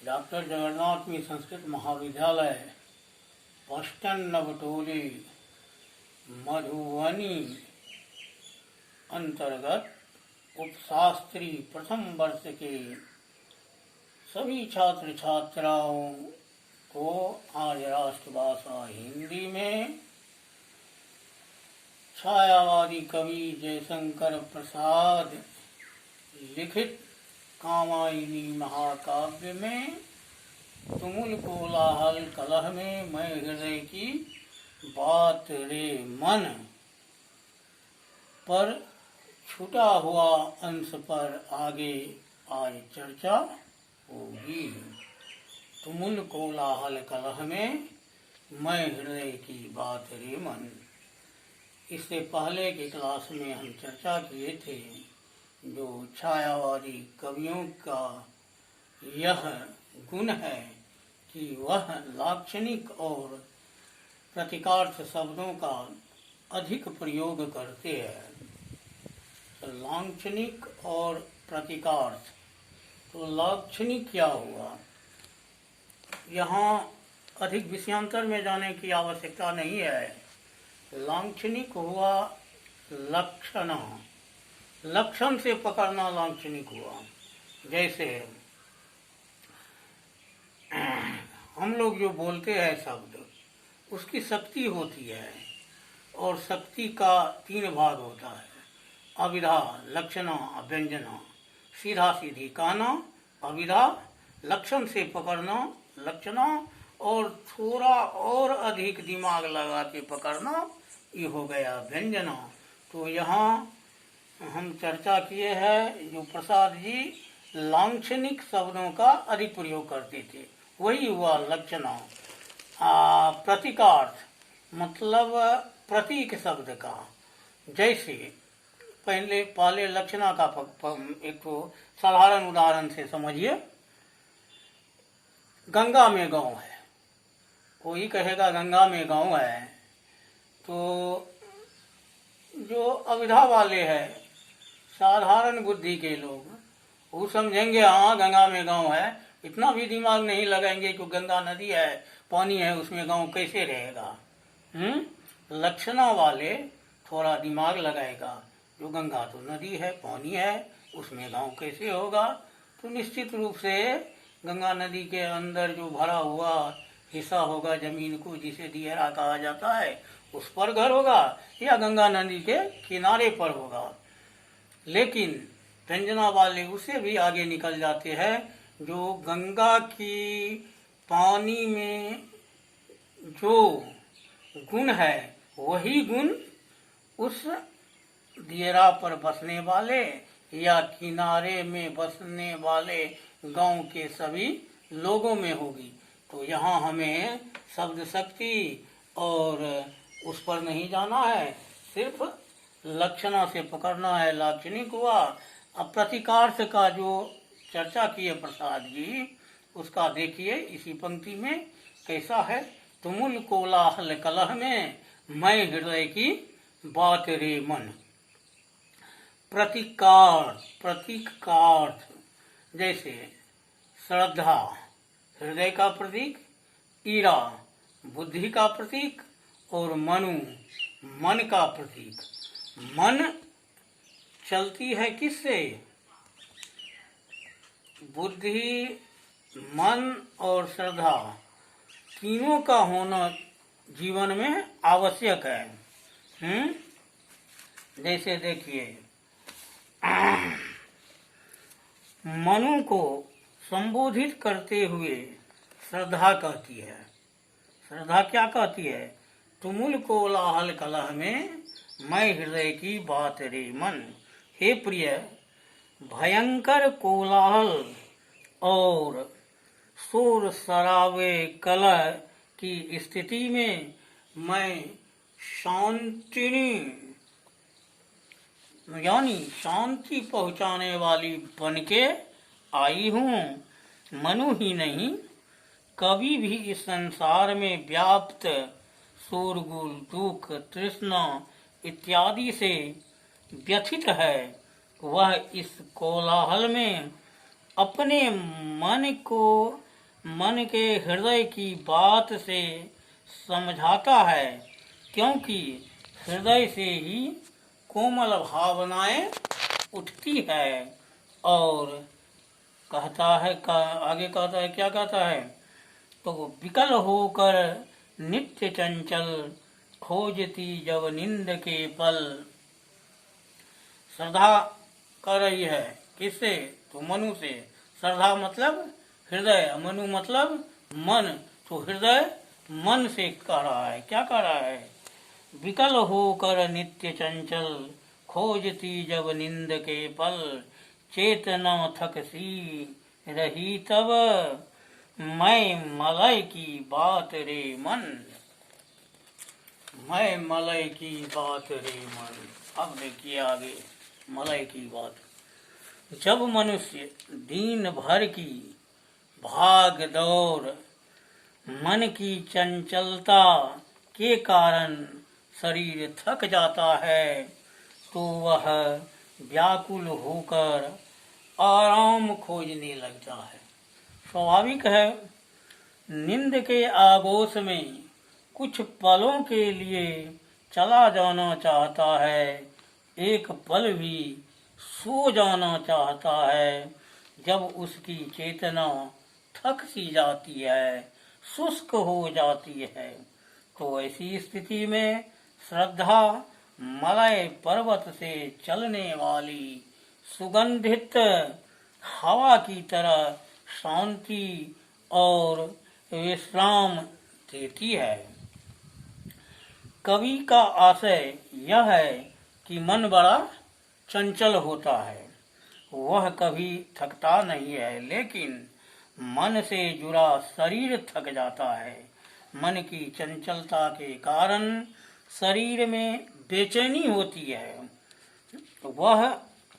Doctor Jagannath Mishra Sanskrit महाविद्यालय, पश्चिम नवटोली, मधुबनी अंतर्गत उपशास्त्री प्रथम वर्ष के सभी छात्र छात्राओं को आज राष्ट्रभाषा हिंदी में छायावादी कवि जयशंकर प्रसाद लिखित कामायनी महाकाव्य में तुमुल कोलाहल कलह में मैं हृदय की बात रे मन पर छूटा हुआ अंश पर आगे आज चर्चा होगी। तुमुल कोलाहल कलह में मैं हृदय की बात रे मन। इससे पहले की क्लास में हम चर्चा किए थे जो छायावादी कवियों का यह गुण है कि वह लाक्षणिक और प्रतीकार्थ शब्दों का अधिक प्रयोग करते हैं। तो लाक्षणिक और प्रतीकार्थ, तो लाक्षणिक क्या हुआ, यहाँ अधिक विषयांतर में जाने की आवश्यकता नहीं है। लाक्षणिक हुआ लक्षण, लक्षण से पकड़ना लाक्षणिक हुआ। जैसे हम लोग जो बोलते हैं शब्द, उसकी शक्ति होती है और शक्ति का 3 भाग होता है, अविधा, लक्षणा, व्यंजना। सीधा सीधी कहना अविधा, लक्षण से पकड़ना लक्षणा, और थोड़ा और अधिक दिमाग लगा के पकड़ना ये हो गया व्यंजना। तो यहाँ हम चर्चा किए हैं जो प्रसाद जी लाक्षणिक शब्दों का अधिक प्रयोग करते थे, वही हुआ लक्षणा। प्रतीकार्थ मतलब प्रतीक शब्द का। जैसे पहले लक्षणा का एक तो साधारण उदाहरण से समझिए। गंगा में गांव है, कोई कहेगा गंगा में गांव है, तो जो अविधा वाले हैं, साधारण बुद्धि के लोग, वो समझेंगे हाँ गंगा में गांव है, इतना भी दिमाग नहीं लगाएंगे कि गंगा नदी है, पानी है, उसमें गांव कैसे रहेगा। लक्षणा वाले थोड़ा दिमाग लगाएगा, जो गंगा तो नदी है, पानी है, उसमें गांव कैसे होगा। तो निश्चित रूप से गंगा नदी के अंदर जो भरा हुआ हिस्सा होगा जमीन को, जिसे दियरा कहा जाता है, उस पर घर होगा या गंगा नदी के किनारे पर होगा। लेकिन व्यंजना वाले उससे भी आगे निकल जाते हैं, जो गंगा की पानी में जो गुण है वही गुण उस दियरा पर बसने वाले या किनारे में बसने वाले गांव के सभी लोगों में होगी। तो यहाँ हमें शब्द शक्ति और उस पर नहीं जाना है, सिर्फ लक्षणा से पकड़ना है, लाक्षणिक हुआ। अब प्रतीकार्थ का जो चर्चा किए प्रसाद जी, उसका देखिए इसी पंक्ति में कैसा है। तुमुल कोलाहल कलह में मैं हृदय की बात रे मन। प्रतीकार्थ जैसे श्रद्धा हृदय का प्रतीक, ईरा बुद्धि का प्रतीक, और मनु मन का प्रतीक। मन चलती है किससे? बुद्धि, मन और श्रद्धा, तीनों का होना जीवन में आवश्यक है। जैसे देखिए मनु को संबोधित करते हुए श्रद्धा कहती है। श्रद्धा क्या कहती है? तुमुल कोलाहल कलह में मैं हृदय की बात रे मन। हे प्रिय, भयंकर कोलाहल और शोर शराबे कलह की स्थिति में मैं शांतिनी यानी शांति पहुंचाने वाली बनके आई हूँ। मनु ही नहीं, कभी भी इस संसार में व्याप्त शोरगुल, दुख, तृष्णा इत्यादि से व्यथित है, वह इस कोलाहल में अपने मन को मन के हृदय की बात से समझाता है, क्योंकि हृदय से ही कोमल भावनाएं उठती है। और कहता है आगे कहता है, क्या कहता है, तो विकल होकर नित्य चंचल खोजती जब नींद के पल। श्रद्धा कर रही है किससे, तो मनु से। श्रद्धा मतलब हृदय, मनु मतलब मन। तो हृदय मन से कह रहा है, क्या कह रहा है, विकल होकर नित्य चंचल खोजती जब नींद के पल, चेतना थकसी रही तब मैं मलय की बात रे मन, मैं मलय की बात रे मन। अब देखिए आगे मलय की बात। जब मनुष्य दिन भर की भाग दौड़, मन की चंचलता के कारण शरीर थक जाता है, तो वह व्याकुल होकर आराम खोजने लगता है। स्वाभाविक है, नींद के आगोश में कुछ पलों के लिए चला जाना चाहता है, एक पल भी सो जाना चाहता है। जब उसकी चेतना थक सी जाती है, शुष्क हो जाती है, तो ऐसी स्थिति में श्रद्धा मलय पर्वत से चलने वाली सुगंधित हवा की तरह शांति और विश्राम देती है। कवि का आशय यह है कि मन बड़ा चंचल होता है, वह कभी थकता नहीं है, लेकिन मन से जुड़ा शरीर थक जाता है। मन की चंचलता के कारण शरीर में बेचैनी होती है, वह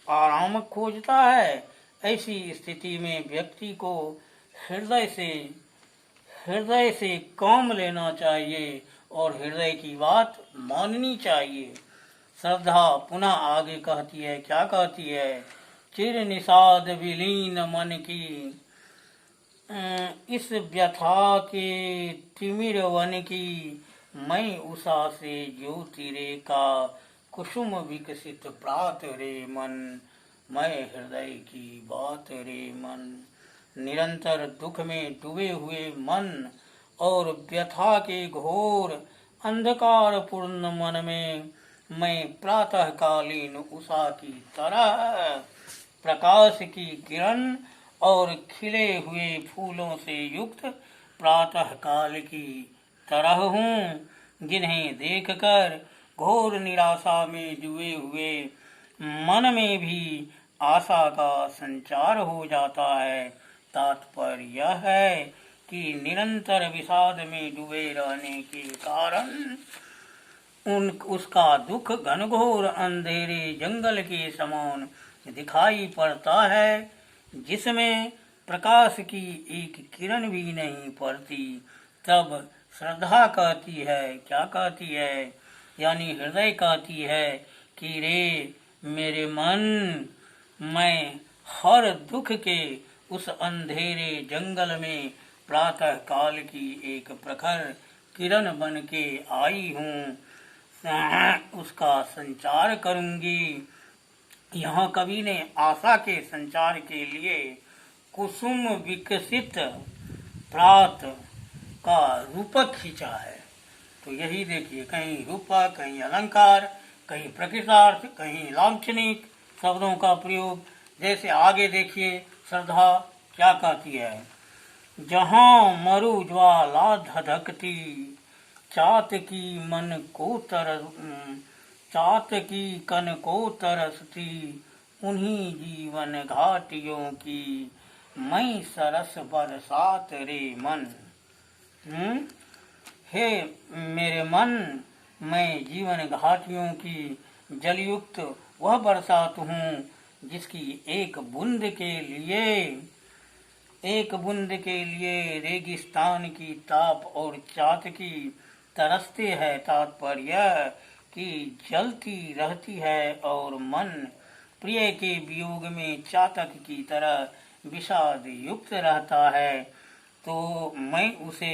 आराम खोजता है। ऐसी स्थिति में व्यक्ति को हृदय से काम लेना चाहिए और हृदय की बात माननी चाहिए। श्रद्धा पुनः आगे कहती है, क्या कहती है, चिर निषाद विलीन मन की इस व्यथा के तिमिर वन की, मैं उषा से ज्योति रे का कुसुम विकसित प्रात रे मन, मैं हृदय की बात रे मन। निरंतर दुख में डूबे हुए मन और व्यथा के घोर अंधकार पूर्ण मन में मैं प्रातःकालीन उषा की तरह प्रकाश की किरण और खिले हुए फूलों से युक्त प्रातः काल की तरह हूँ, जिन्हें देखकर घोर निराशा में डूबे हुए मन में भी आशा का संचार हो जाता है। तात्पर्य यह है कि निरंतर विषाद में डूबे रहने के कारण उसका दुख घनघोर अंधेरे जंगल के समान दिखाई पड़ता है, जिसमें प्रकाश की एक किरण भी नहीं पड़ती। तब श्रद्धा कहती है, क्या कहती है, यानी हृदय कहती है कि रे मेरे मन, मैं हर दुख के उस अंधेरे जंगल में प्रातः काल की एक प्रखर किरण बन के आई हूँ, उसका संचार करूंगी। यहाँ कवि ने आशा के संचार के लिए कुसुम विकसित प्रात का रूपक खींचा है। तो यही देखिए, कहीं रूपक, कहीं अलंकार, कहीं प्रकृतार्थ, कहीं लांछनिक शब्दों का प्रयोग। जैसे आगे देखिए श्रद्धा क्या कहती है, जहाँ मरु ज्वाला धधकती, चात की कन को तरसती, उन्हीं जीवन घाटियों की मैं सरस बरसात रे मन। हे मेरे मन, मैं जीवन घाटियों की जलयुक्त वह बरसात हूँ, जिसकी एक बूंद के लिए रेगिस्तान की ताप और चात की तरसते है। तात्पर्य कि जलती रहती है और मन प्रिय के वियोग में चातक की तरह विषाद युक्त रहता है। तो मैं उसे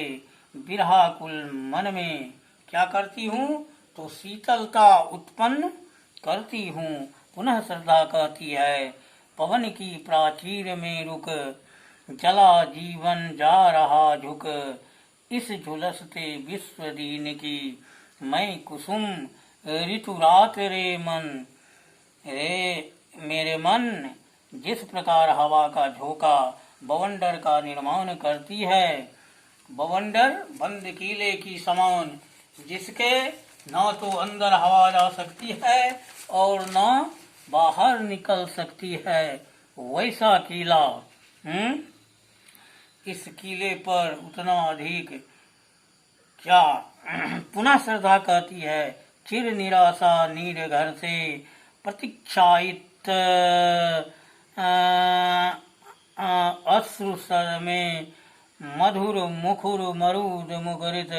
विरहाकुल मन में क्या करती हूँ, तो शीतलता उत्पन्न करती हूँ। पुनः श्रद्धा कहती है, पवन की प्राचीर में रुक, जला जीवन जा रहा झुक, इस झुलसते विश्व दीन की मैं कुसुम ऋतु रात रे मन। रे मेरे मन, जिस प्रकार हवा का झोंका बवंडर का निर्माण करती है, बवंडर बंद कीले की समान, जिसके न तो अंदर हवा जा सकती है और न बाहर निकल सकती है, वैसा कीला। इस कीले पर उतना अधिक क्या। पुनः श्रद्धा कहती है, चिर निराशा नीर घर से प्रतीक्षायित अश्रुसर में मधुर मुखुर मरुद मुखरित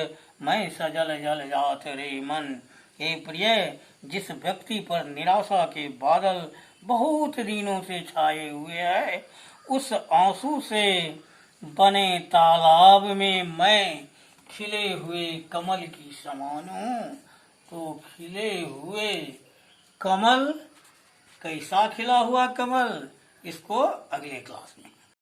मैं सजल जल जात रे मन। हे प्रिय, जिस व्यक्ति पर निराशा के बादल बहुत दिनों से छाए हुए हैं, उस आंसू से बने तालाब में मैं खिले हुए कमल की समान हूँ। तो खिले हुए कमल, कैसा खिला हुआ कमल, इसको अगले क्लास में